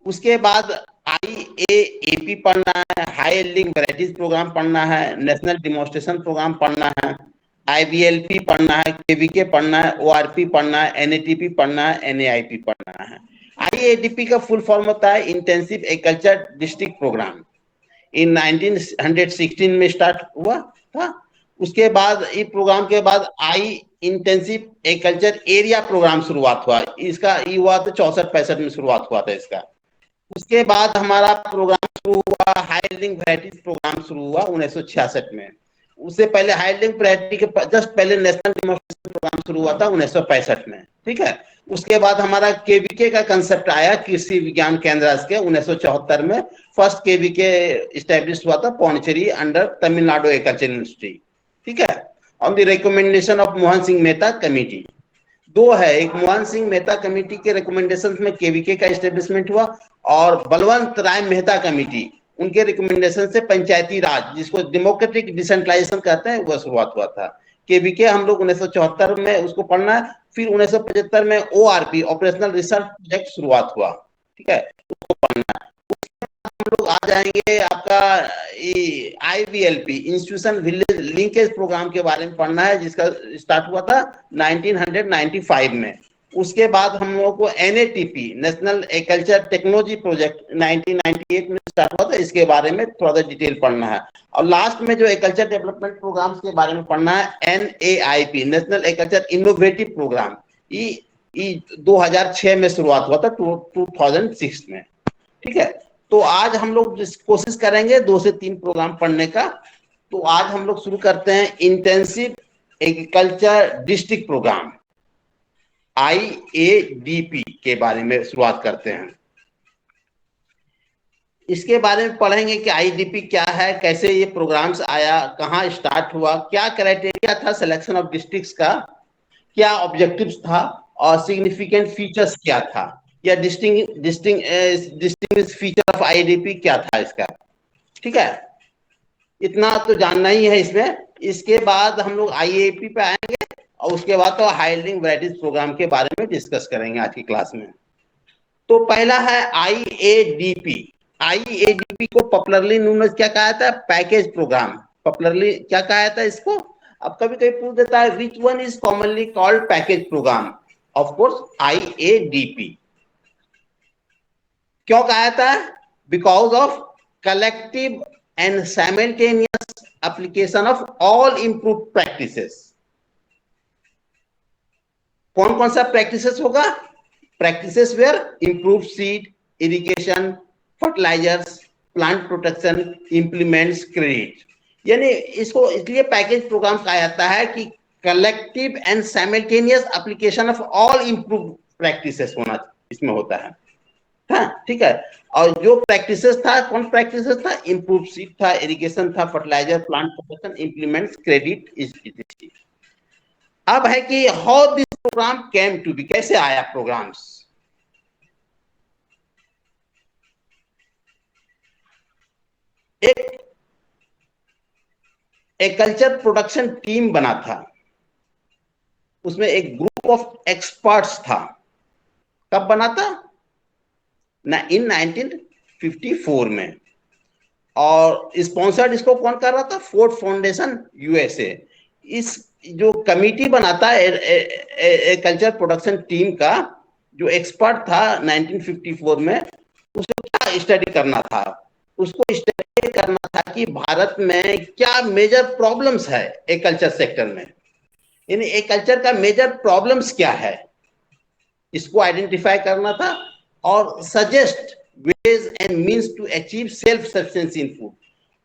उसके बाद IAAP पढ़ना है, हाई यील्डिंग वैरायटीज प्रोग्राम पढ़ना है, नेशनल डेमोन्स्ट्रेशन प्रोग्राम पढ़ना है, IVLP पढ़ना है, KVK पढ़ना है, ORP पढ़ना है, NATP पढ़ना है, NAIP पढ़ना है। IADP का फुल फॉर्म होता है इंटेंसिव एग्रीकल्चर डिस्ट्रिक्ट प्रोग्राम। इन 1916 में स्टार्ट हुआ था। उसके बाद इस प्रोग्राम के बाद इंटेंसिव एग्रीकल्चर एरिया प्रोग्राम शुरुआत हुआ। इसका ये हुआ तो 64-65 में शुरुआत हुआ था इसका। उसके बाद हमारा प्रोग्राम शुरू हुआ, हाई यील्डिंग वैरायटीज प्रोग्राम शुरू हुआ 1966 में। उससे पहले हाई यील्डिंग वैरायटी के जस्ट पहले नेशनल डेमोन्स्ट्रेशन प्रोग्राम शुरू हुआ था 1965 में। ठीक है। उसके बाद हमारा KVK का कंसेप्ट आया, कृषि विज्ञान केंद्र के 1974 में। फर्स्ट KVK इस्टेब्लिश हुआ था Pondicherry under Tamil Nadu agriculture university. ठीक है। On the recommendation of Mohan Singh Mehta committee. दो है, एक मोहन सिंह मेहता कमेटी के रिकमेंडेशन में KVK का एस्टेब्लिशमेंट हुआ, और बलवंत राय मेहता कमेटी उनके रिकमेंडेशन से पंचायती राज, जिसको डेमोक्रेटिक डिसेंट्रलाइजेशन कहते हैं, वह शुरुआत हुआ था। KVK हम लोग 1974 में उसको पढ़ना है। फिर 1975 में ORP ऑपरेशनल रिसर्च प्रोजेक्ट शुरुआत हुआ। ठीक है, उसको पढ़ना है। हम लोग आ जाएंगे आपका IVLP institution village linkage programme के बारे में पढ़ना है, जिसका स्टार्ट हुआ था 1995 में। उसके बाद हम लोगों को NATP national agriculture technology project 1998 में स्टार्ट हुआ था, इसके बारे में थोड़ा डिटेल पढ़ना है। और लास्ट में जो एग्रीकल्चर डेवलपमेंट प्रोग्राम्स के बारे में पढ़ना है, NAIP national agriculture innovative programme. ये 2006 में शुरुआत हुआ था, 2006 में। ठीक है। तो आज हम लोग कोशिश करेंगे 2 से 3 प्रोग्राम पढ़ने का। तो आज हम लोग शुरू करते हैं intensive agriculture district programme IADP के बारे में शुरुआत करते हैं। इसके बारे में पढ़ेंगे कि IADP क्या है, कैसे ये प्रोग्राम्स आया, कहाँ स्टार्ट हुआ, क्या क्राइटेरिया था सिलेक्शन ऑफ डिस्ट्रिक्ट्स का, क्या ऑब्जेक्टिव्स था, और सिग्निफिकेंट फीचर्स क्या था, या डिस्टिंग फीचर ऑफ IADP क्या था इसका। ठीक है, इतना तो जानना ही है इसमें। इसके बाद हम लोग IAP पे आएंगे, और उसके बाद तो हाई यील्डिंग वैरायटीज प्रोग्राम के बारे में डिस्कस करेंगे आज की क्लास में। तो पहला है IADP। IADP को पॉपुलरली नोन एज क्या कहा जाता है, पैकेज प्रोग्राम। पॉपुलरली क्या कहा जाता है इसको, अब कभी कभी पूछ देता है which one is commonly called package programme. Of course IADP। क्यों कहा जाता है, because of collective and simultaneous application of all improve practices. कौन कौन सा प्रैक्टिसेस होगा, practices were improve seed, irrigation, fertilizers, plant protection, implements, credit. यानी इसको इसलिए पैकेज प्रोग्राम कहा जाता है कि collective and simultaneous application of all improve practices होना इसमें होता है। हाँ, ठीक है। और जो प्रैक्टिसेस था, कौन प्रैक्टिसेस था, इंप्रूव सीड था, इरिगेशन था, fertilizer, plant protection, implements, credit. अब है कि how this programme came to be, कैसे आया प्रोग्राम्स। एक एग्रीकल्चर प्रोडक्शन टीम बना था, उसमें एक ग्रुप ऑफ एक्सपर्ट्स था। कब बना था इन 1954 में। और स्पॉन्सर्ड इसको कौन कर रहा था, फोर्ड फाउंडेशन USA। इस जो कमिटी बनाता है एग्रीकल्चर प्रोडक्शन टीम का, जो एक्सपर्ट था 1954 में, उसको क्या स्टडी करना था, उसको स्टडी करना था कि भारत में क्या मेजर प्रॉब्लम्स है एग्रीकल्चर सेक्टर में, यानी एग्रीकल्चर का मेजर प्रॉब्लम्स क्या है, इसको आइडेंटिफाई करना था, और suggest ways and means to achieve self sufficiency in food.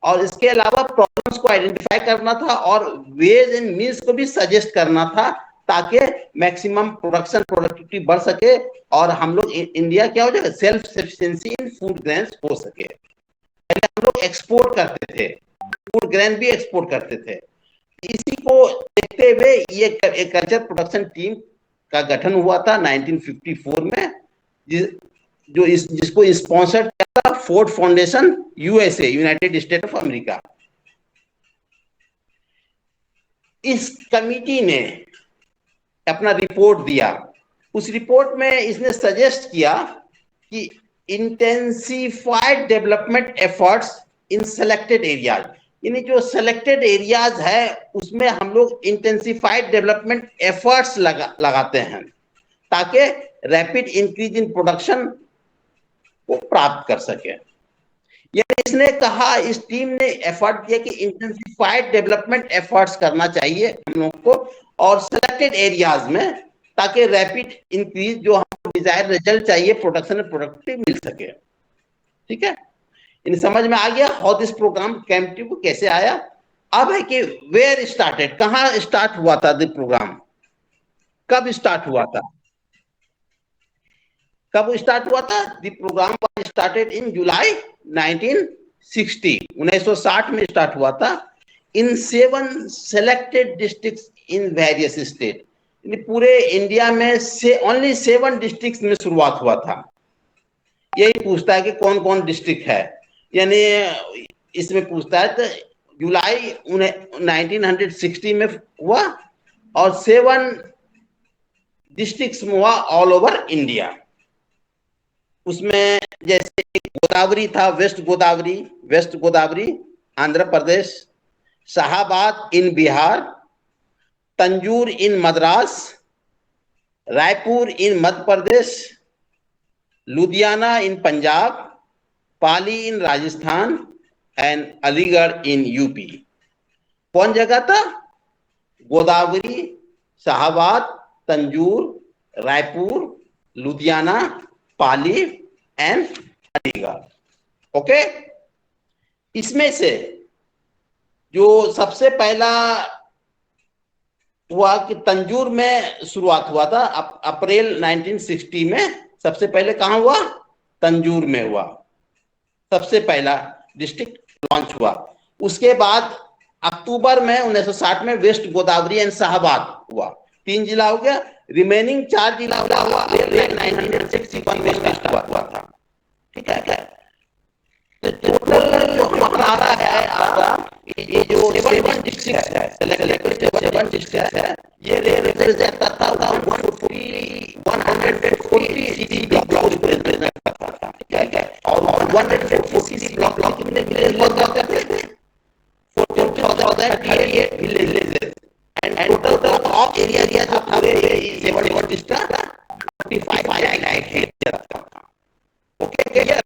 और इसके अलावा प्रॉब्लम्स को आइडेंटिफाई करना था, और वेज एंड मींस को भी सजेस्ट करना था, ताकि मैक्सिमम प्रोडक्शन प्रोडक्टिविटी बढ़ सके, और हम लोग इंडिया क्या हो जाए, self sufficiency in food grains हो सके। पहले हम लोग एक्सपोर्ट करते थे, फूड ग्रेन भी एक्सपोर्ट करते थे। इसी को देखते हुए ये एग्रीकल्चर प्रोडक्शन टीम का गठन हुआ था 1954 में, जिसको स्पॉन्सर किया था Ford foundation USA, United state of America. इस कमिटी ने अपना रिपोर्ट दिया। उस रिपोर्ट में इसने सजेस्ट किया कि intensified development efforts in selected areas, यानी जो सेलेक्टेड एरियाज है उसमें हम लोग इंटेंसिफाइड डेवलपमेंट एफर्ट्स लगाते हैं ताकि रैपिड इंक्रीज इन प्रोडक्शन को प्राप्त कर सके। यानी इसने कहा, इस टीम ने एफर्ट दिया कि इंटेंसिफाइड डेवलपमेंट एफर्ट्स करना चाहिए हम लोग को और सेलेक्टेड एरियाज में, ताकि रैपिड इंक्रीज जो हम डिजायर रिजल्ट चाहिए प्रोडक्शन प्रोडक्टिव मिल सके। ठीक है, इन समझ में आ गया how this programme came to, कैसे आया। अब है कि वेयर स्टार्टेड, कहां स्टार्ट हुआ था दिस प्रोग्राम, कब स्टार्ट हुआ था, कब स्टार्ट हुआ था। The programme was started in July 1960, 1960 में स्टार्ट हुआ था in 7 selected districts in various state, पूरे इंडिया में से ओनली 7 डिस्ट्रिक्ट्स में शुरुआत हुआ था। यही पूछता है कि कौन कौन डिस्ट्रिक्ट है, यानी इसमें पूछता है। तो जुलाई 1960 में हुआ और 7 डिस्ट्रिक्ट्स में हुआ ऑल ओवर इंडिया। उसमें जैसे गोदावरी था, west Godavari Andhra Pradesh, Shahabad in Bihar, Tanjore in Madras, Raipur in Madhya Pradesh, Ludhiana in Punjab, Pali in Rajasthan and Aligarh in UP. कौन जगह था? गोदावरी, शाहाबाद, तंजूर, रायपुर, लुधियाना, पाली एंड अलीगढ़। ओके, इसमें से जो सबसे पहला हुआ कि तंजूर में शुरुआत हुआ था अप्रैल 1960 में, सबसे पहले कहां हुआ? तंजूर में हुआ, सबसे पहला डिस्ट्रिक्ट लॉन्च हुआ। उसके बाद अक्टूबर में 1960 में वेस्ट गोदावरी एंड शाहाबाद हुआ, 3 जिला हो गया। रिमेनिंग 4 जिला हुआ 1961 में स्टार्ट हुआ था। ठीक है, तो टोटल जो हमारा आ रहा है आपका, ये जो 7 डिस्ट्रिक्ट है, सेलेक्टेड 7 डिस्ट्रिक्ट है, ये रिप्रेजेंट करता था 140 सिटी ब्लॉक को रिप्रेजेंट करता था। ठीक है, और 140 सिटी ब्लॉक कितने विलेज लग जाते थे? 14,038 villages and total of area जो पूरे 7 डिस्ट्रिक्ट 45 लाख हेक्टेयर था। Okay, clear?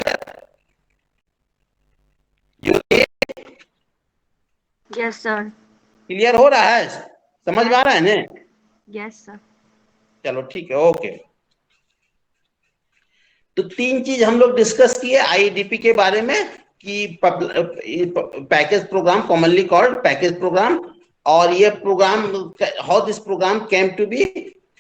Yes sir. Clear हो रहा है, समझ में आ रहा है ना? Yes sir. चलो ठीक है, ओके। तो 3 चीज हम लोग डिस्कस किए आईडीपी के बारे में कि package programme, commonly called package programme, और ये programme how this programme came to be,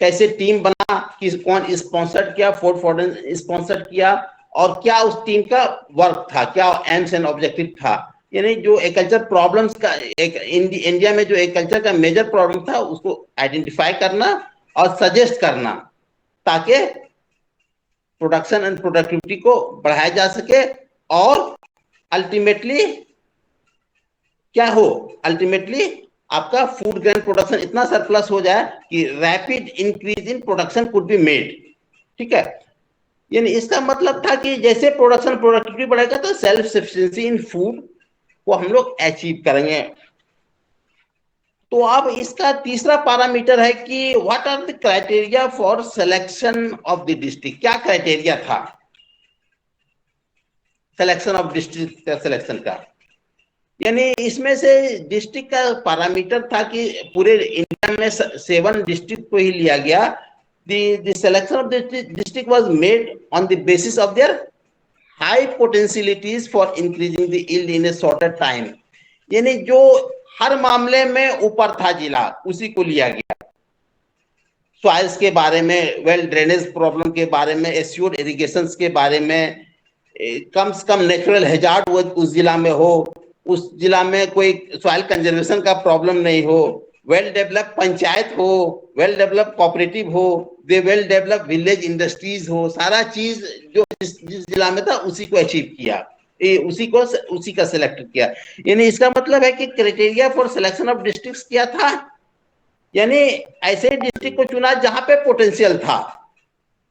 कैसे टीम बना, किस कौन स्पॉन्सर्ड किया, फोर्ड फोर्डन स्पॉन्सर्ड किया, और क्या उस टीम का वर्क था, क्या एम्स एंड ऑब्जेक्टिव था। यानी जो एग्रीकल्चर प्रॉब्लम्स का इंडिया में जो एग्रीकल्चर का मेजर प्रॉब्लम था उसको आइडेंटिफाई करना और सजेस्ट करना, ताकि प्रोडक्शन एंड प्रोडक्टिविटी को बढ़ाया जा सके और अल्टीमेटली क्या हो, अल्टीमेटली आपका फूड ग्रेन प्रोडक्शन इतना सरप्लस हो जाए कि rapid increase in production could be made. ठीक है, यानी इसका मतलब था कि जैसे प्रोडक्शन प्रोडक्टिविटी बढ़ेगा तो सेल्फ सफिशिएंसी इन फूड को हम लोग अचीव करेंगे। तो अब इसका तीसरा पैरामीटर है कि what are the criteria for selection of the district. क्या क्राइटेरिया था सिलेक्शन ऑफ डिस्ट्रिक्ट का, सिलेक्शन का? यानी इसमें से डिस्ट्रिक्ट का पैरामीटर था कि पूरे इंडिया में 7 डिस्ट्रिक्ट को ही लिया गया। the selection of the district was made on the basis of their high potentialities for increasing the yield in a shorter time। यानी जो हर मामले में ऊपर था जिला, उसी को लिया गया। सॉइल्स के बारे में, वेल ड्रेनेज प्रॉब्लम के बारे में, एश्योर्ड इरिगेशन के बारे में, कम से कम नेचुरल हैजार्ड उस जिला में हो, उस जिला में कोई सॉइल कंजर्वेशन का प्रॉब्लम नहीं हो, वेल डेवलप पंचायत हो, वेल डेवलप कोऑपरेटिव हो, वेल डेवलप विलेज इंडस्ट्रीज हो, सारा चीज जो जिस जिला में था उसी को अचीव किया, उसी का सिलेक्ट किया। यानी इसका मतलब है कि criteria for selection of districts क्या था? यानी ऐसे डिस्ट्रिक्ट को चुना जहां पे पोटेंशियल था,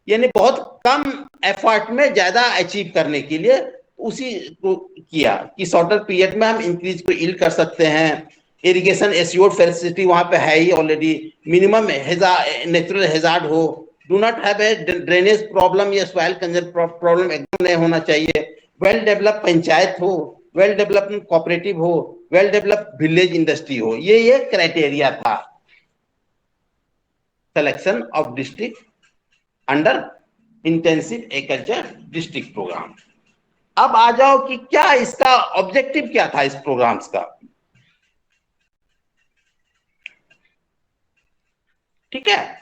यानी बहुत कम एफर्ट में ज्यादा अचीव करने के लिए उसी को किया कि शॉर्टर पीरियड में हम इंक्रीज को इल कर सकते हैं। इरिगेशन एस्योर्ड फैसिलिटी वहां पे है ही ऑलरेडी, मिनिमम नेचुरल हैजार्ड हो, do not have a drainage problem या सॉइल प्रॉब्लम एकदम नहीं होना चाहिए, वेल डेवलप पंचायत हो, वेल डेवलप्ड कोऑपरेटिव हो, वेल डेवलप्ड विलेज इंडस्ट्री हो। ये क्राइटेरिया था selection of district under intensive agriculture district programme. अब आ जाओ कि क्या इसका ऑब्जेक्टिव क्या था इस प्रोग्राम्स का। ठीक है,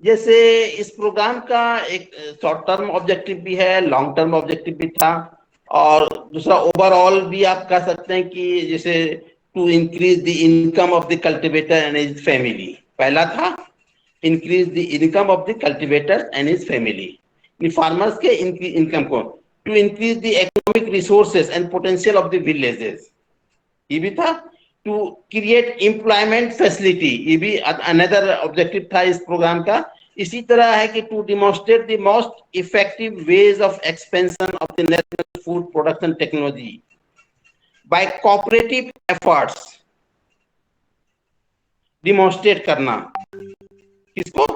जैसे इस प्रोग्राम का एक शॉर्ट टर्म ऑब्जेक्टिव भी है, लॉन्ग टर्म ऑब्जेक्टिव भी था, और दूसरा ओवरऑल भी आप कह सकते हैं कि जैसे to increase the income of the cultivator and his family. पहला था increase the income of the cultivator and his family, farmers के इनकम को, to increase the economic resources and potential of the villages, ये भी था, to create employment facility, ये भी another objective था इस प्रोग्राम का। इसी तरह है कि to demonstrate the most effective ways of expansion of the national food production technology by cooperative efforts, demonstrate करना किसको,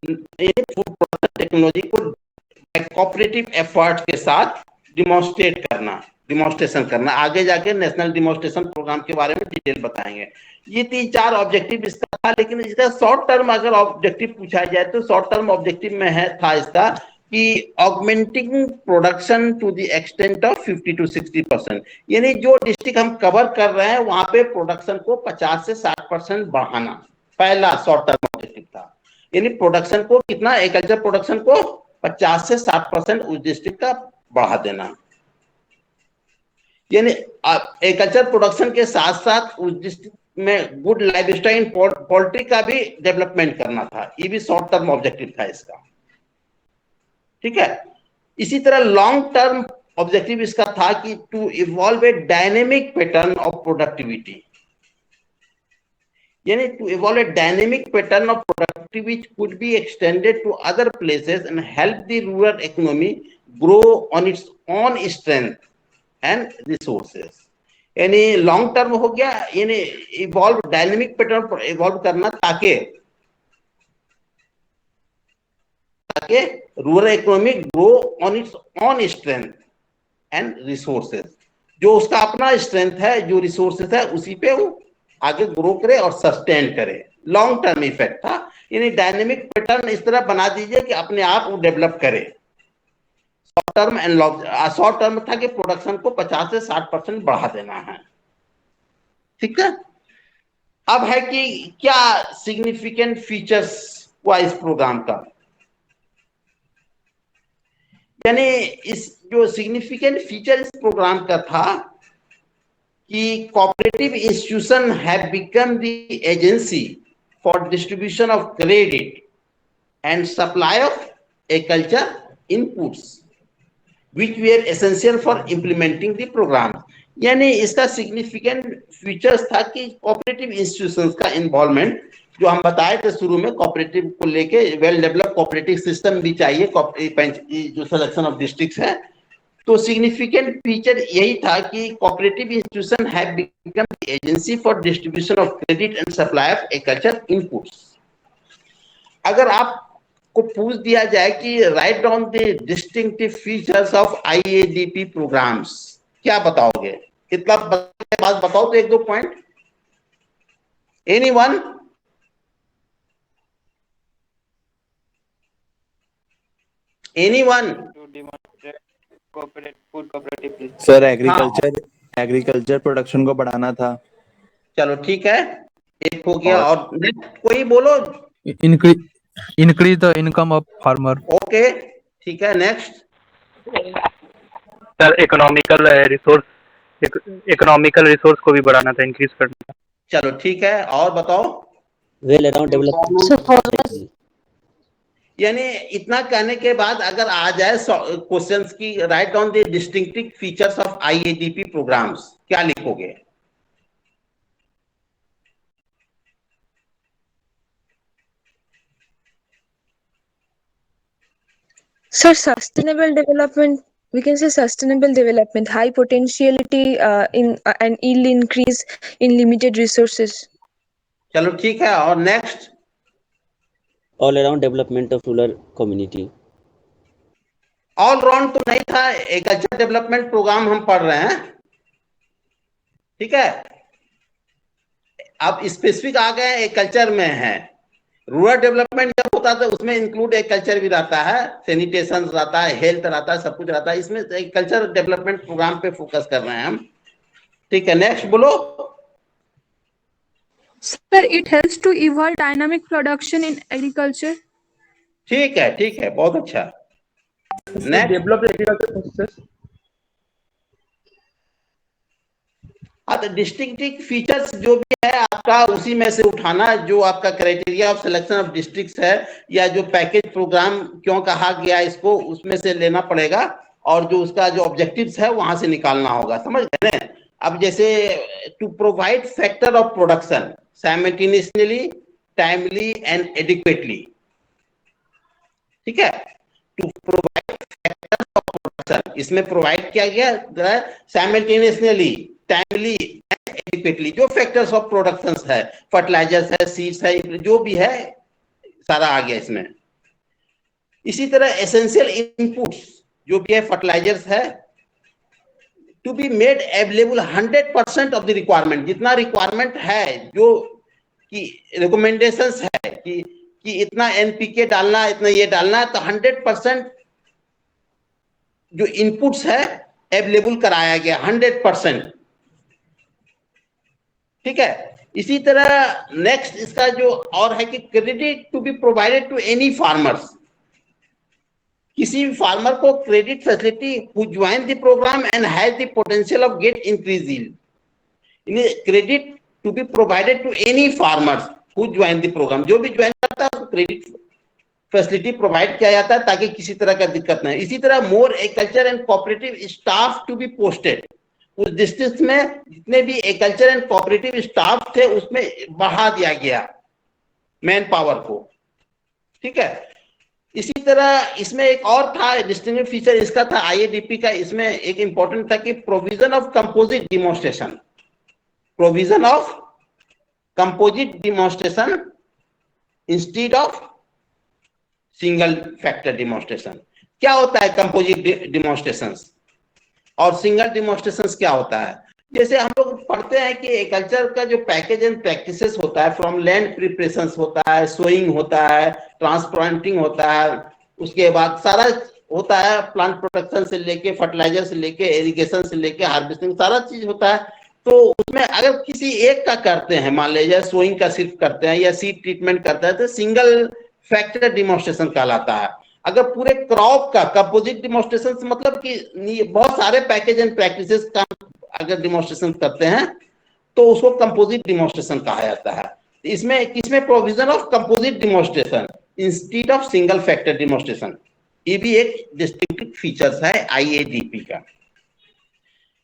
फूड प्रोडक्शन टेक्नोलॉजी को कोऑपरेटिव एफर्ट के साथ डिमॉन्स्ट्रेशन करना। आगे जाके नेशनल डिमॉन्स्ट्रेशन प्रोग्राम के बारे में डिटेल बताएंगे। ये 3-4 ऑब्जेक्टिव इसका था, लेकिन इसका शॉर्ट टर्म अगर ऑब्जेक्टिव पूछा जाए तो शॉर्ट टर्म ऑब्जेक्टिव में था इसका कि augmenting production to the extent of 50 to 60%, यानी जो डिस्ट्रिक्ट हम कवर कर रहे हैं वहां पे प्रोडक्शन को 50 से 60% बढ़ाना, पहला शॉर्ट टर्म ऑब्जेक्टिव था। यानी प्रोडक्शन को कितना, एग्रीकल्चर प्रोडक्शन को 50 से 60% उस डिस्ट्रिक्ट का बढ़ा देना, यानी एग्रीकल्चर प्रोडक्शन के साथ साथ उस डिस्ट्रिक्ट में गुड लाइवस्टाइल एंड पोल्ट्री का भी डेवलपमेंट करना था। ये भी शॉर्ट टर्म ऑब्जेक्टिव था इसका। ठीक है, इसी तरह लॉन्ग टर्म ऑब्जेक्टिव इसका था कि to evolve a dynamic pattern of productivity, यानी to evolve a dynamic pattern of productivity which could be extended to other places and help the rural economy grow on its own strength and resources। यानी long term हो गया, यानी evolve dynamic pattern evolve करना ताकि rural economy grow on its own strength and resources, जो उसका अपना strength है, जो रिसोर्सेज है उसी पे वो आगे ग्रो करे और सस्टेन करे। लॉन्ग टर्म इफेक्ट था, यानी डायनेमिक पैटर्न इस तरह बना दीजिए कि अपने आप वो डेवलप करे। Short term and long, short term था कि प्रोडक्शन को 50 से 60% बढ़ा देना है। ठीक है, अब है कि क्या सिग्निफिकेंट फीचर्स हुआ इस प्रोग्राम का, यानी इस जो सिग्निफिकेंट फीचर इस प्रोग्राम का था कि cooperative institution have become the agency for distribution of credit and supply of agriculture inputs which were essential for implementing the program। यानी इसका सिग्निफिकेंट फीचर्स था कि कोऑपरेटिव इंस्टीट्यूशंस का इन्वॉल्वमेंट, जो हम बताए थे शुरू में, कोऑपरेटिव को लेके वेल डेवलप कोऑपरेटिव सिस्टम भी चाहिए जो सिलेक्शन ऑफ डिस्ट्रिक्ट्स है। तो सिग्निफिकेंट फीचर यही था कि cooperative institution have become the agency for distribution of credit and supply of agriculture inputs. अगर आपको पूछ दिया जाए कि write down the distinctive features of IADP programmes, क्या बताओगे? इतना बात बताओ तो 1-2 point. Anyone? Anyone? Sir agriculture production को बढ़ाना था। चलो ठीक है, एक हो गया। और कोई बोलो। Increase the income of farmer. Okay ठीक है, नेक्स्ट। सर इकोनॉमिकल रिसोर्स को भी बढ़ाना था, इंक्रीज करना था। चलो ठीक है, और बताओ। वेल अराउंड डेवलपमेंट, यानी इतना कहने के बाद अगर आ जाए क्वेश्चंस की, write down the distinctive features of IADP programmes, क्या लिखोगे? Sir, sustainable development, we can say sustainable development, high potentiality in and yield increase in limited resources. चलो ठीक है, और next? All around development of rural community. All round तो नहीं था, agriculture development programme हम पढ़ रहे हैं, ठीक है। अब स्पेसिफिक आ गए एग्रीकल्चर में है। रूरल डेवलपमेंट जब होता है उसमें इंक्लूड एग्रीकल्चर भी रहता है, सैनिटेशन रहता है, हेल्थ रहता है, सब कुछ रहता है। इसमें एग्रीकल्चर डेवलपमेंट प्रोग्राम पे फोकस कर रहे हैं हम, ठीक है। नेक्स्ट बोलो। Sir, it helps to evolve dynamic production in agriculture. ठीक है, बहुत अच्छा। नेक्स्ट। Develop agriculture process. तो डिस्ट्रिक्टिव फीचर्स जो भी है आपका, उसी में से उठाना, जो आपका criteria of selection of districts है, या जो पैकेज प्रोग्राम क्यों कहा गया इसको, उसमें से लेना पड़ेगा, और जो उसका जो ऑब्जेक्टिव्स है वहां से निकालना होगा, समझ गए ना। अब जैसे to provide factor of production simultaneously, timely and adequately, ठीक है। To provide factor of production, इसमें प्रोवाइड किया गया साइमल्टेनियसली, टाइमली एंड एडिक्वेटली। जो फैक्टर्स ऑफ प्रोडक्शन है, फर्टिलाइजर्स है, सीड्स है, जो भी है सारा आ गया इसमें। इसी तरह एसेंशियल इनपुट्स जो भी है, फर्टिलाइजर्स है, to be made available 100% of the requirement. जितना रिक्वायरमेंट है, जो कि रिकमेंडेशंस है कि इतना एनपीके डालना, इतना ये डालना, तो 100% जो इनपुट्स है अवेलेबल कराया गया, 100%, ठीक है। इसी तरह नेक्स्ट इसका जो और है कि credit to be provided to any farmers. किसी भी फार्मर को credit facility who join the programme and has the potential of get increase yield. Credit to be provided to any farmers who join the programme. जो भी join करता है उसको credit facility provide किया जाता है ताकि किसी तरह का दिक्कत नहीं। इसी तरह more agriculture and cooperative staff to be posted. उस डिस्ट्रिक्ट में जितने भी एग्रीकल्चर एंड कोऑपरेटिव स्टाफ थे उसमें बढ़ा दिया गया मैन पावर को, ठीक है। इसी तरह इसमें एक और था डिस्टिंक्टिव फीचर इसका था आईएडीपी का। इसमें एक इंपॉर्टेंट था कि provision of composite demonstration, provision of composite demonstration instead of single factor demonstration. क्या होता है कंपोजिट डिमॉन्स्ट्रेशंस और सिंगल डिमॉन्स्ट्रेशंस क्या होता है? जैसे हम लोग पढ़ते हैं कि एग्रीकल्चर का जो पैकेज एंड प्रैक्टिसेस होता है, फ्रॉम लैंड प्रिपरेशंस होता है, सोइंग होता है, ट्रांसप्लांटिंग होता है, उसके बाद सारा होता है, प्लांट प्रोटेक्शन से लेके फर्टिलाइजर से लेके इरिगेशन से लेके हार्वेस्टिंग, सारा चीज होता है। तो उसमें अगर किसी एक का करते हैं, मान लीजिए सोइंग का सिर्फ करते हैं या सीड ट्रीटमेंट करते हैं, तो सिंगल फैक्टर डिमॉन्स्ट्रेशन कहलाता है। अगर पूरे क्रॉप का कंपोजिट डिमॉन्स्ट्रेशन मतलब कि बहुत सारे पैकेज एंड प्रैक्टिसेस का अगर डिमॉन्स्ट्रेशन करते हैं तो उसको कंपोजिट डिमॉन्स्ट्रेशन कहा जाता है। इसमें किसमें provision of composite demonstration instead of single factor demonstration, ये भी एक डिस्टिंक्टिव फीचर्स है आईएडीपी का।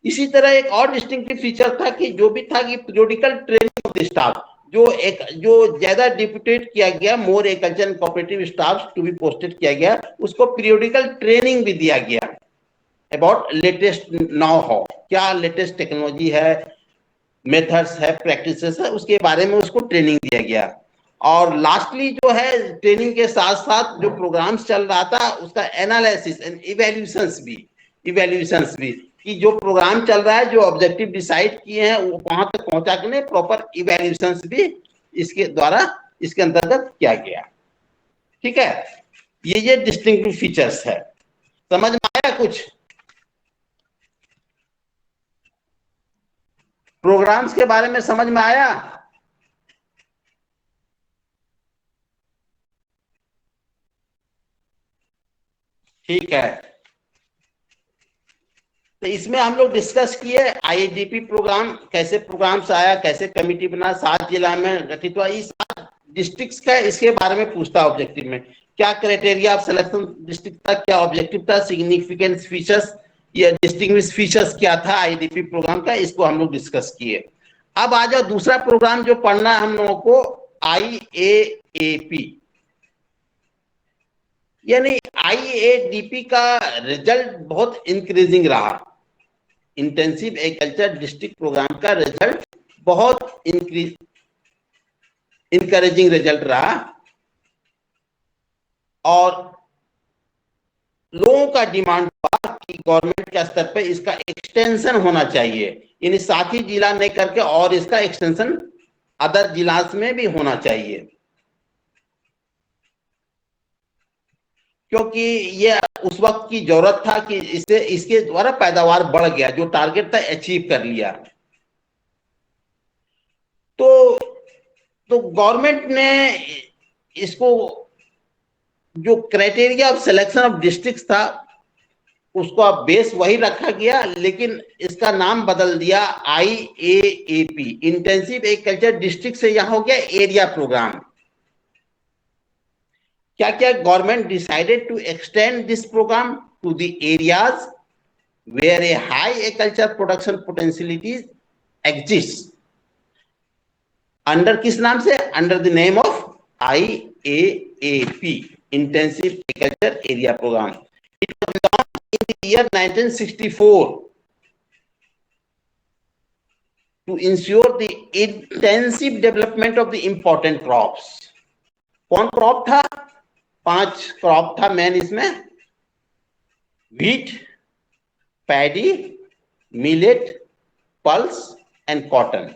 इसी तरह एक और डिस्टिंक्टिव फीचर था कि जो भी था कि periodical training of the staff, जो ज्यादा डिप्यूटेड किया गया, more agriculture and cooperative staff to be posted किया गया, उसको पीरियोडिकल ट्रेनिंग भी दिया गया अबाउट लेटेस्ट नाउ हाउ, क्या लेटेस्ट टेक्नोलॉजी है, मेथड्स है, प्रैक्टिसेस है, उसके बारे में उसको ट्रेनिंग दिया गया। और लास्टली जो है ट्रेनिंग के साथ साथ जो प्रोग्राम्स चल रहा था उसका एनालिसिस एंड इवैल्यूएशंस भी कि जो प्रोग्राम चल रहा है, जो ऑब्जेक्टिव डिसाइड किए हैं वो वहां तक पहुंचा के नहीं, प्रॉपर इवैल्यूएशंस भी इसके द्वारा इसके अंतर्गत किया गया, ठीक है। ये डिस्टिंक्टिव फीचर्स है। समझ में आया कुछ? प्रोग्राम्स के बारे में समझ में आया? ठीक है, तो इसमें हम लोग डिस्कस किए आईएडीपी प्रोग्राम, कैसे प्रोग्राम्स आया, कैसे कमिटी बना, 7 जिला में गठित हुआ, इस 7 डिस्ट्रिक्ट्स का इसके बारे में पूछता ऑब्जेक्टिव में। क्या क्राइटेरिया ऑफ सिलेक्शन डिस्ट्रिक्ट था, क्या ऑब्जेक्टिव था, सिग्निफिकेंस फीचर्स या डिस्टिंग्विश फीचर्स क्या था आईएडीपी प्रोग्राम का, इसको हम लोग डिस्कस किए। अब आ जाओ दूसरा प्रोग्राम जो पढ़ना है हम लोगों को, आईएएपी। यानी IADP का रिजल्ट बहुत इंक्रीजिंग रहा। इंटेंसिव एग्रीकल्चर डिस्ट्रिक्ट प्रोग्राम का रिजल्ट बहुत इंकरेजिंग रिजल्ट रहा और लोगों का डिमांड था कि गवर्नमेंट के स्तर पे इसका एक्सटेंशन होना चाहिए, यानी साथ ही जिला नहीं करके और इसका एक्सटेंशन अदर जिला में भी होना चाहिए, क्योंकि ये उस वक्त की जरूरत था कि इसके द्वारा पैदावार बढ़ गया, जो टारगेट था अचीव कर लिया। तो गवर्नमेंट ने इसको जो criteria of selection of district था उसको अब बेस वही रखा गया, लेकिन इसका नाम बदल दिया IAAP, इंटेंसिव एग्रीकल्चर डिस्ट्रिक्ट से यहां हो गया एरिया प्रोग्राम। क्या क्या government decided to extend this programme to the areas where a high agriculture production potentialities exist, under किस नाम से? Under the name of IAAP, intensive agriculture area programme. It was launched in the year 1964 to ensure the intensive development of the important crops। कौन crop था? 5 crop था main इसमें, wheat, paddy, millet, pulse and cotton.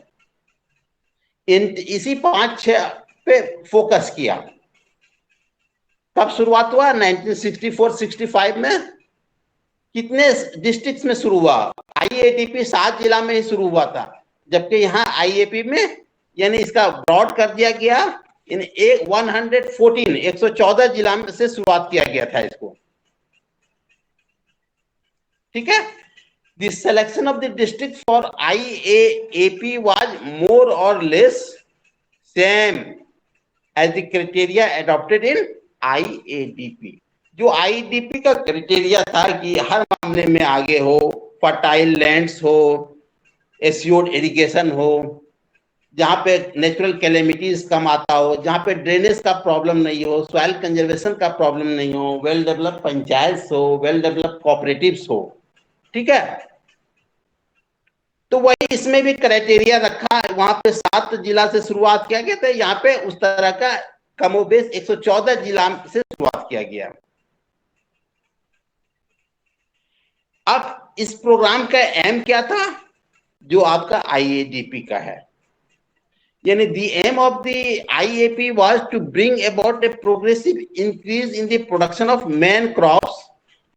इसी 5-6 पे focus किया। कब शुरुआत हुआ? 1964-65 में। कितने डिस्ट्रिक्ट्स में शुरू हुआ? IADP 7 जिला में ही शुरू हुआ था, जबकि यहाँ IAP में यानी इसका ब्रॉड कर दिया गया, इन 114 जिला में से शुरुआत किया गया था इसको। ठीक है। The selection of the district for IAAP was more or less same as the criteria adopted in IADP। जो IADP का क्राइटेरिया था कि हर मामले में आगे हो, फर्टाइल लैंड्स हो, एस्योर्ड इरिगेशन हो, जहां पे नेचुरल कैलेमिटीज कम आता हो, जहां पे ड्रेनेज का प्रॉब्लम नहीं हो, सॉइल कंजर्वेशन का प्रॉब्लम नहीं हो, वेल डेवलप्ड पंचायत हो, वेल डेवलप्ड कोऑपरेटिव्स हो। ठीक है। तो वही इसमें भी क्राइटेरिया रखा। वहां पे 7 जिला से शुरुआत किया गया था, यहाँ पे उस तरह का कमोबेश 114 जिला से शुरुआत किया गया। अब इस प्रोग्राम का एम क्या था? जो आपका IADP का है, यानी the aim of the IAP was to bring about a progressive increase in the production of main crops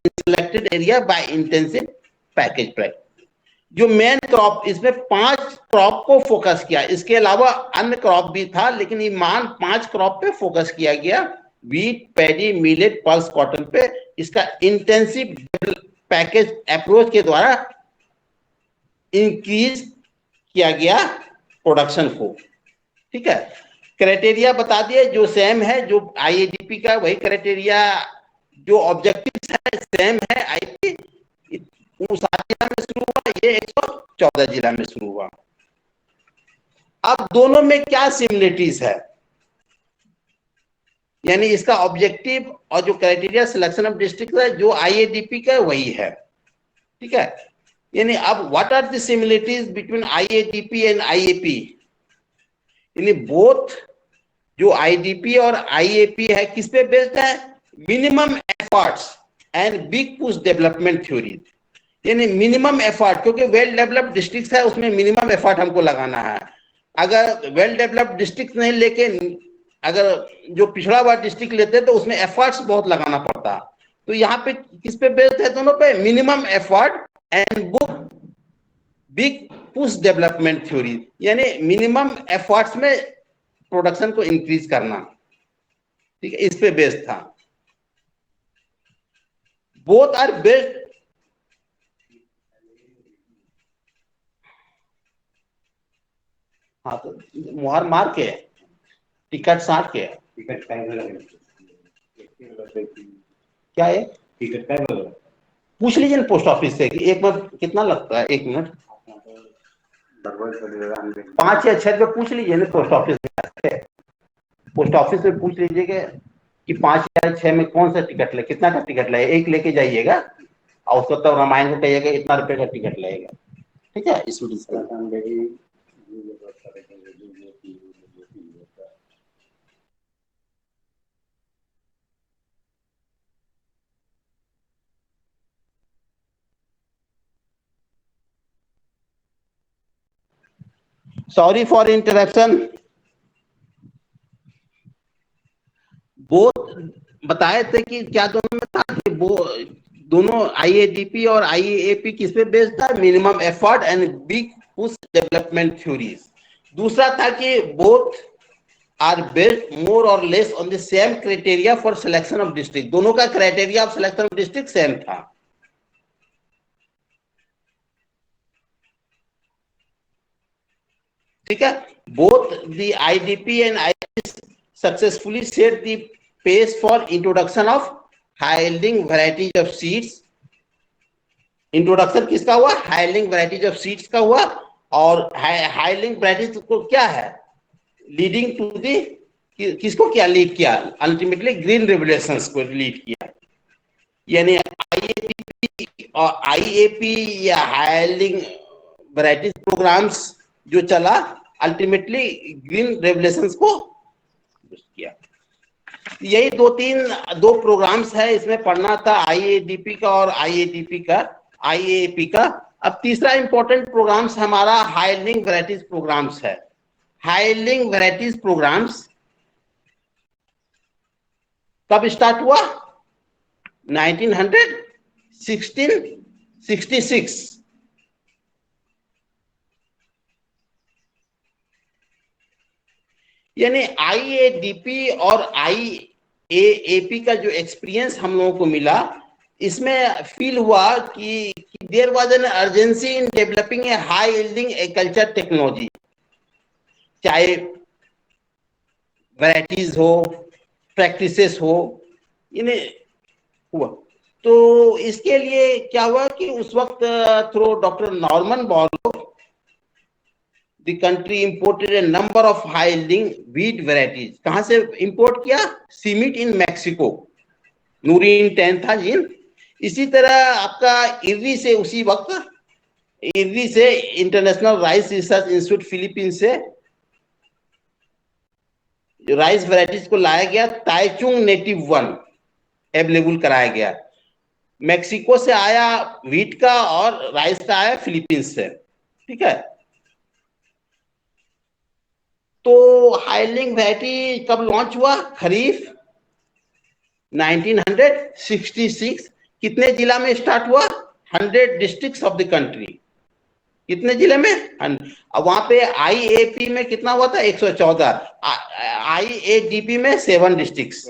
in selected area by intensive package practice। जो मेन क्रॉप, इसमें 5 क्रॉप को फोकस किया, इसके अलावा अन्य क्रॉप भी था, लेकिन ये 5 क्रॉप पे फोकस किया गया, wheat, paddy, millet, pulse, cotton पे। इसका इंटेंसिव पैकेज अप्रोच के द्वारा इंक्रीज किया गया प्रोडक्शन को। ठीक है। क्राइटेरिया बता दिए जो सेम है, जो IADP का वही क्राइटेरिया, जो ऑब्जेक्टिव है सेम है। IADP 7 जिला में शुरू हुआ, ये 114 जिला में शुरू हुआ। अब दोनों में क्या सिमिलरिटीज है, यानी इसका ऑब्जेक्टिव और जो क्राइटेरिया सिलेक्शन ऑफ डिस्ट्रिक्ट है जो IADP का वही है। ठीक है। यानी अब what are the similarities between IADP and IAP? यानी बोथ जो IDP और IAP है किस पे बेस्ड है? Minimum efforts and big push development theory. यानी मिनिमम एफर्ट, क्योंकि वेल डेवलप्ड डिस्ट्रिक्ट है उसमें मिनिमम एफर्ट हमको लगाना है। अगर वेल डेवलप्ड डिस्ट्रिक्ट नहीं लेके अगर जो पिछड़ा हुआ डिस्ट्रिक्ट लेते हैं तो उसमें एफर्ट्स बहुत लगाना पड़ता। तो यहाँ पे किस पे बेस्ड है? दोनों पे minimum effort and big push development theory, यानी मिनिमम एफर्ट्स में प्रोडक्शन को इंक्रीज करना। ठीक है, इस पे बेस्ड था। बोथ आर बेस्ड हाँ, तो मुहर मार के टिकट साट के क्या है टिकट का पूछ लीजिए ना पोस्ट ऑफिस से कि एक मिनट कितना लगता है। 1 मिनट 5 या 6 रुपये पूछ लीजिए ना पोस्ट ऑफिस में। पोस्ट ऑफिस में पूछ लीजिए कि कि 5 या 6 में कौन सा टिकट ले, कितना का टिकट ले, एक लेके जाइएगा और उसको तब रामायण को कहिएगा इतना रुपए का टिकट लगेगा, ठीक है। इसमें सॉरी फॉर इंटरप्शन। वो बताए थे कि क्या दोनों में था कि वो दोनों आईएडीपी और आईएपी किस पे बेस्ड था, minimum effort and big push development theories. दूसरा था कि बोथ आर बेस्ड मोर और less on the same criteria for selection of district. दोनों का criteria of selection of district same था। ठीक है, both the IDP and IDP successfully set the pace for introduction of high yielding varieties of seeds। Introduction किसका हुआ, high yielding varieties of seeds का हुआ। और हाई यील्डिंग वैरायटीज को क्या है, लीडिंग टू दी, किसको क्या लीड किया, अल्टीमेटली ग्रीन रेवोल्यूशंस को लीड किया। यानी आईएडीपी और आईएपी या हाई यील्डिंग वैरायटीज प्रोग्राम्स जो चला अल्टीमेटली ग्रीन रेवोल्यूशंस को किया। यही दो प्रोग्राम्स है इसमें पढ़ना था, आईएडीपी का और आईएपी का। अब तीसरा इंपॉर्टेंट प्रोग्राम्स हमारा हाई यील्डिंग वैरायटीज प्रोग्राम्स है। हाई यील्डिंग वैरायटीज प्रोग्राम्स कब स्टार्ट हुआ, 1966। यानी आईएडीपी और आईएएपी का जो एक्सपीरियंस हम लोगों को मिला, इसमें फील हुआ कि there was an urgency in developing a high yielding agriculture technology, चाहे वैरायटीज हो, प्रैक्टिसेस हो, इन्हें हुआ। तो इसके लिए क्या हुआ कि उस वक्त through doctor Norman Borlaug the country imported a number of high yielding wheat varieties। कहां से इंपोर्ट किया, सीमिट इन मैक्सिको, नूरीन 10 था जिन। इसी तरह आपका इर्री से, उसी वक्त इर्री से international rice research institute Philippine से राइस वैरायटीज को लाया गया, ताइचुंग नेटिव 1 अवेलेबल कराया गया। मैक्सिको से आया व्हीट का और राइस का आया फिलीपींस से, ठीक है। तो हाई यील्डिंग वैरायटी कब लॉन्च हुआ, खरीफ 1966। कितने जिला में स्टार्ट हुआ, 100 डिस्ट्रिक्ट्स ऑफ द कंट्री। कितने जिले में, वहां पे आईएपी में कितना हुआ था, 114। आईएडीपी में 7 डिस्ट्रिक्ट्स,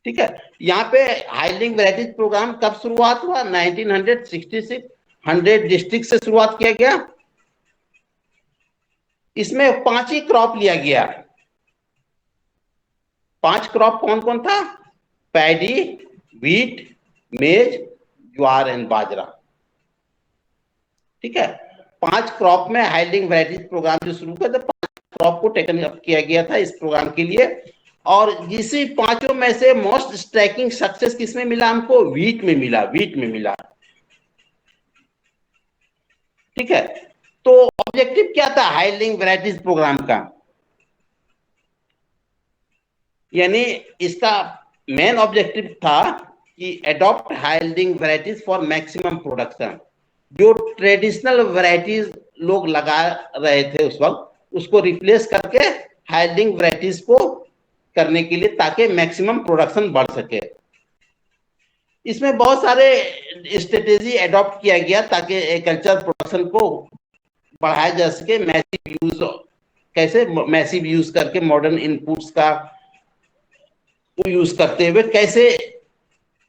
ठीक है। यहाँ पे हाई यील्डिंग वैरायटीज प्रोग्राम कब शुरुआत हुआ, 1966, 100 डिस्ट्रिक्ट से शुरुआत किया गया। इसमें 5 ही क्रॉप लिया गया। 5 क्रॉप कौन कौन था, पैडी, व्हीट, मेज, ज्वार एंड बाजरा, ठीक है। 5 क्रॉप में हाई यील्डिंग वैरायटीज प्रोग्राम जो शुरू किया था, 5 क्रॉप को टेकन अप किया गया था इस प्रोग्राम के लिए। और इसी 5 में से मोस्ट स्ट्राइकिंग सक्सेस किसमें मिला हमको, व्हीट में मिला, ठीक है। तो ऑब्जेक्टिव क्या था हाई यील्डिंग वैरायटीज प्रोग्राम का, यानी इसका मेन ऑब्जेक्टिव था कि adopt high yielding varieties for maximum production. जो ट्रेडिशनल वैरायटीज लोग लगा रहे थे उस वक्त, उसको रिप्लेस करके हाई यील्डिंग वैरायटीज को करने के लिए, ताकि मैक्सिमम प्रोडक्शन बढ़ सके। इसमें बहुत सारे स्ट्रेटेजी अडॉप्ट किया गया ताकि एग्रीकल्चर प्रोडक्शन को बढ़ाया जा सके। मैसिव यूज, कैसे मैसिव यूज करके मॉडर्न इनपुट्स का यूज करते हुए कैसे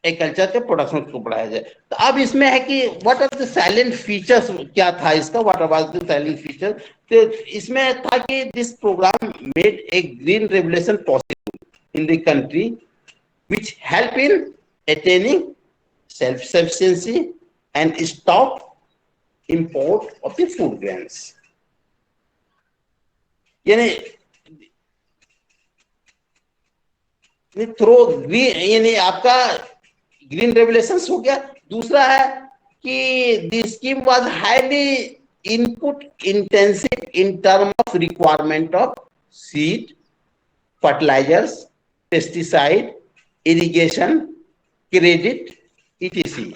एग्रीकल्चर के प्रोडक्शन को बढ़ाया जाए। तो अब इसमें है कि what are the salient features, क्या था इसका, what are the salient feature. तो इसमें था कि this programme made a green revolution possible in the country which help in attaining self sufficiency and stop import of the food grains। यानी through green, यानी आपका ग्रीन रेवुलेशंस हो गया। दूसरा है कि the scheme was highly input intensive in term of requirement of seed, fertilisers, pesticide, irrigation, credit, etc।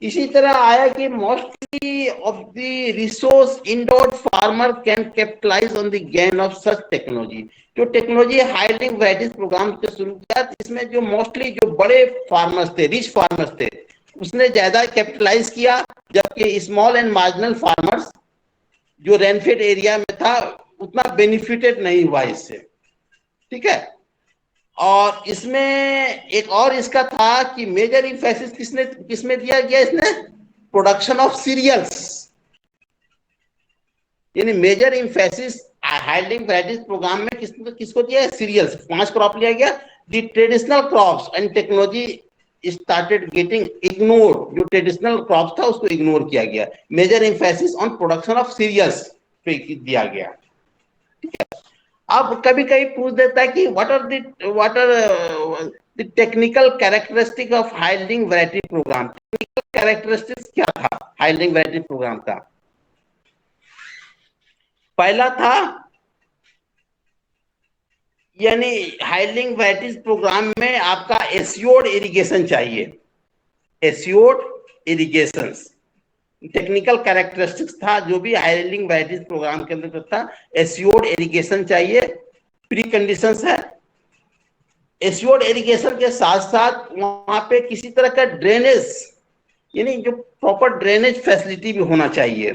इसी तरह आया कि mostly of the resource endowed farmer can capitalise on the gain of such technology. जो technology high yielding varieties programme से शुरू किया, इसमें जो मोस्टली जो बड़े फार्मर्स थे, रिच फार्मर्स थे, उसने ज्यादा कैपिटलाइज किया, जबकि स्मॉल एंड मार्जिनल फार्मर्स जो रेनफेड एरिया में था उतना बेनिफिटेड नहीं हुआ इससे। ठीक है। और इसमें एक और इसका था कि मेजर इम्फेसिस किसमें दिया गया, इसने प्रोडक्शन ऑफ सीरियल्स, यानी major emphasis high yielding varieties programme में किसको दिया है, सीरियल्स। 5 क्रॉप लिया गया। The traditional crops and technology started getting ignored, जो ट्रेडिशनल क्रॉप्स था उसको इग्नोर किया गया। Major emphasis on production of cereals पे दिया गया। ठीक है। अब कभी कभी पूछ देता है कि what are the technical characteristic of high yielding variety programme. Technical characteristics क्या था हाइलिंग वैरायटी प्रोग्राम का? पहला था, यानी हाइलिंग वैराइटीज प्रोग्राम में आपका एस्योर्ड इरिगेशन चाहिए, एस्योर्ड इरिगेशन टेक्निकल कैरेक्टरिस्टिक्स था जो भी हाइलिंग वैराइटीज प्रोग्राम के अंदर था। एस्योर्ड इरिगेशन चाहिए, प्री कंडीशंस है। एस्योर्ड इरिगेशन के साथ साथ वहां पे किसी तरह का ड्रेनेज, यानी जो प्रॉपर ड्रेनेज फैसिलिटी भी होना चाहिए।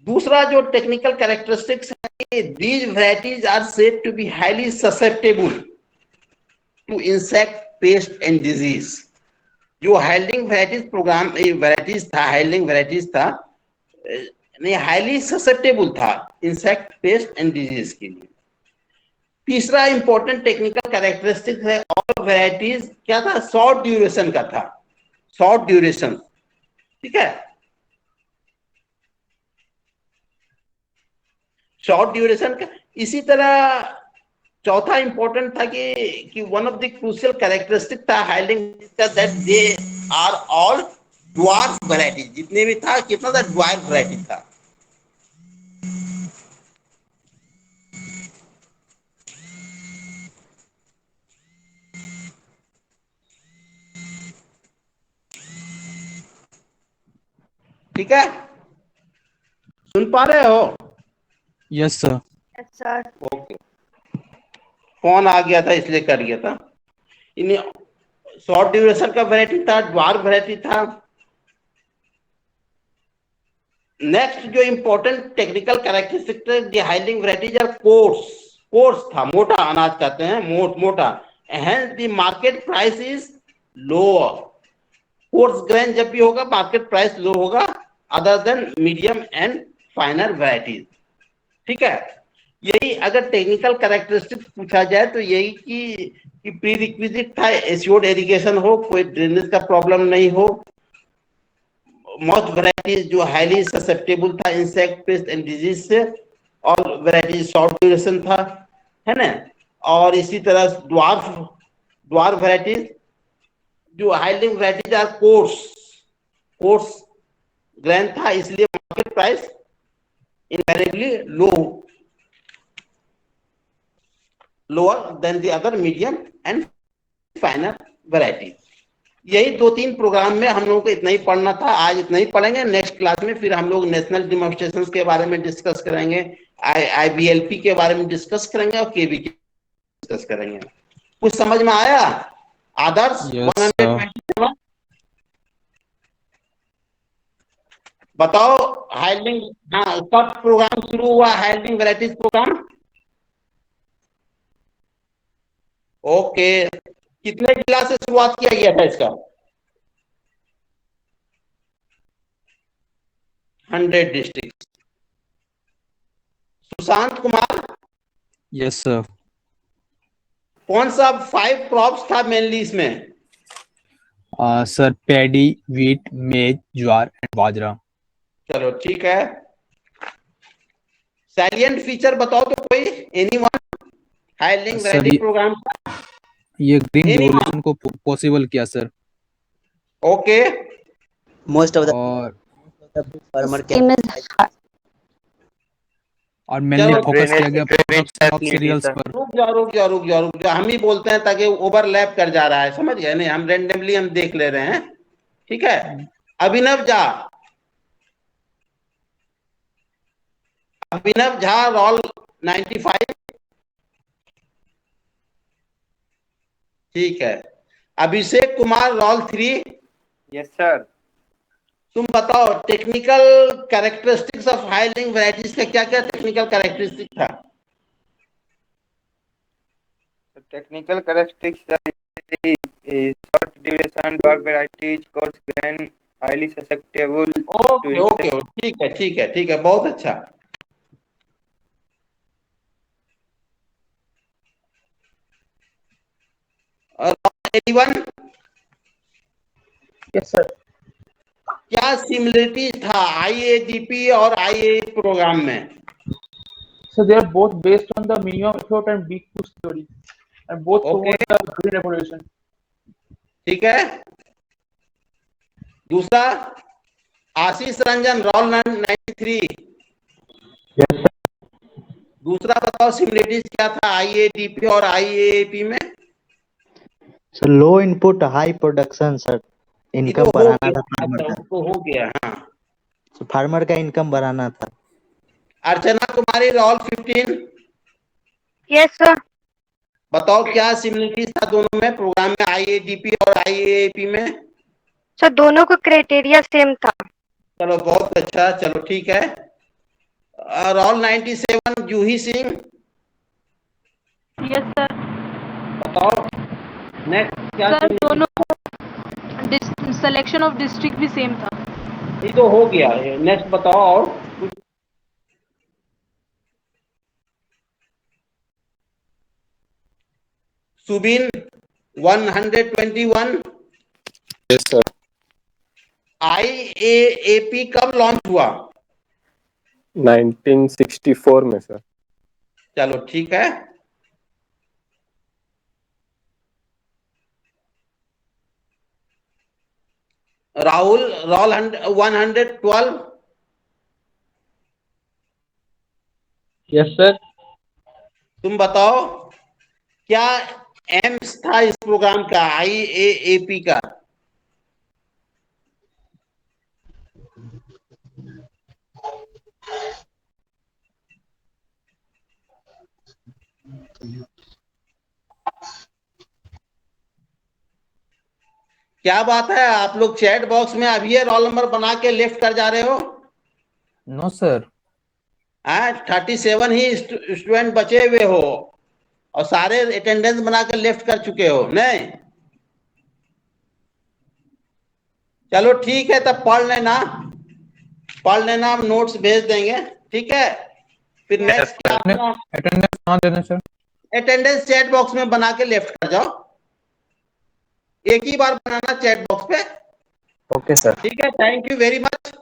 दूसरा जो टेक्निकल कैरेक्टरिस्टिक्स है, these varieties are said to be highly susceptible to insect, pest and disease. जो हाइलिंग वैराइटीज प्रोग्राम वैराइटीज था, हाइलिंग वैराइटीज था, नहीं हाईली ससेप्टेबल था इंसेक्ट, पेस्ट एंड डिजीज के लिए। तीसरा इंपॉर्टेंट टेक्निकल कैरेक्टरिस्टिक है, ऑल वैराइटीज क्या था, शॉर्ट ड्यूरेशन का था, शॉर्ट ड्यूरेशन। ठीक है, शॉर्ट ड्यूरेशन का। इसी तरह चौथा इंपॉर्टेंट था कि one of the crucial characteristic था हाइलिंग का, that they are all dwarf variety. जितने भी था, कितना था, ड्वार्फ वैरायटी था। ठीक है, सुन पा रहे हो? Yes sir. Yes, sir. Okay, phone आ गया था इसलिए कर गया था। इन्हें शॉर्ट ड्यूरेशन का वैरायटी था, ड्वार्फ वैरायटी था। नेक्स्ट जो important technical characteristic high yielding varieties are coarse. Coarse था, मोटा अनाज कहते हैं, मोटा। Hence the market price is lower. Coarse grain जब भी होगा मार्केट प्राइस लो होगा, other than medium and finer varieties. ठीक है, यही अगर टेक्निकल कैरेक्टरिस्टिक्स पूछा जाए तो यही कि प्री रिक्विजिट था, एस्योर्ड इरिगेशन हो, कोई ड्रेनेज का प्रॉब्लम नहीं हो, मोस्ट वैरायटीज जो हाईली ससेप्टेबल था इंसेक्ट, पेस्ट एंड डिजीज से, और वैरायटीज शॉर्ट ड्यूरेशन था, है ना। और इसी तरह ड्वार्फ वैरायटीज जो हाइलिंग वैरायटीज आर कोर्स ग्रेन था, इसलिए market price invariably lower than the other medium and फाइनर variety. यही 2-3 प्रोग्राम में हम लोगों को इतना ही पढ़ना था। आज इतना ही पढ़ेंगे। नेक्स्ट क्लास में फिर हम लोग नेशनल डेमोन्स्ट्रेशंस के बारे में डिस्कस करेंगे, आईबीएलपी के बारे में डिस्कस करेंगे और केवी के डिस्कस करेंगे। कुछ समझ में आया? आदर्श Yes, 127 बताओ। हाइलिंग, हाँ, कब प्रोग्राम शुरू हुआ हाइलिंग वैरायटीज प्रोग्राम? ओके, कितने जिला से शुरुआत किया गया था इसका? 100 district. Sushant Kumar, yes sir. कौन सा 5 क्रॉप्स था मेनली इसमें? सर पैडी, वीट, मेज, ज्वार एंड बाजरा। चलो ठीक है। सैलिएंट फीचर बताओ तो कोई, anyone? High yielding sir, variety programme का ये ग्रीन Any रिवॉल्यूशन को पॉसिबल किया सर। ओके Most of the और farmer Same can as mainly चलो फोकस किया गया production of facility, cereals sir. पर। रुक जाओ, हम ही बोलते हैं ताकि ओवरलैप कर जा रहा है, समझ गए नहीं, हम रेंडमली हम देख ले रहे हैं, ठीक है। अभिनव झा रोल 95, ठीक है। Abhishek Kumar role 3, Yes, sir. तुम बताओ technical characteristics of high link varieties का क्या क्या टेक्निकल कैरेक्टरिस्टिक था? The technical characteristics is short duration, dwarf varieties, coarse grain, highly susceptible okay to okay ठीक है, बहुत अच्छा। और 81 Yes, sir. क्या सिमिलरिटी था आईएडीपी और आईए प्रोग्राम में? So they are both based on the minimum effort and weak push theory, and both Okay. promote the green revolution. ठीक है। दूसरा आशीष रंजन रोल 93, दूसरा बताओ सिमिलरिटीज क्या था आईएडीपी और आईएपी में? सर लो इनपुट हाई प्रोडक्शन सर, ये तो इनकम हो बढ़ाना गया, था फार्मर अच्छा, का। तो हो गया, हाँ। तो फार्मर का इनकम बढ़ाना था। Archana Kumari role 15, yes sir. बताओ क्या सिमिलरिटीज था दोनों में, प्रोग्राम में आईएडीपी और आईएपी में? सर दोनों को क्राइटेरिया सेम था। चलो बहुत अच्छा, चलो ठीक है। रोल 97 जूही सिंह, यस सर। बताओ नेक्स्ट क्या? सर दोनों सिलेक्शन ऑफ डिस्ट्रिक्ट भी सेम था। ये तो हो गया, नेक्स्ट बताओ और कुछ। Subin 121, Yes, sir. आईएएपी कब लॉन्च हुआ? 1964 में सर। चलो ठीक है। Rahul roll 112, Yes, sir. तुम बताओ क्या एम्स था इस प्रोग्राम का आईएएपी का? क्या बात है, आप लोग चैट बॉक्स में अभी ये रोल नंबर बना के लेफ्ट कर जा रहे हो? No sir. 37 ही स्टूडेंट बचे हुए हो और सारे अटेंडेंस बनाकर लेफ्ट कर चुके हो, नहीं? चलो ठीक है, तब पढ़ लेना, हम नोट्स भेज देंगे, ठीक है। फिर नेक्स्ट क्या अपना अटेंडेंस कहाँ देना सर? अटेंडेंस चैट बॉक्स में बना के लेफ्ट कर जाओ, एक ही बार बनाना चैट बॉक्स पे। Okay sir. ठीक है, thank you very much.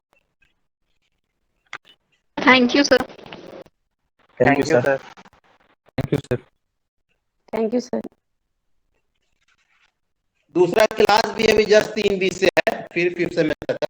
Thank you sir. Thank you sir. Thank you sir. Thank you, sir. दूसरा क्लास भी अभी जस्ट 3:20 से है, फिर 5 सेमेस्टर तक।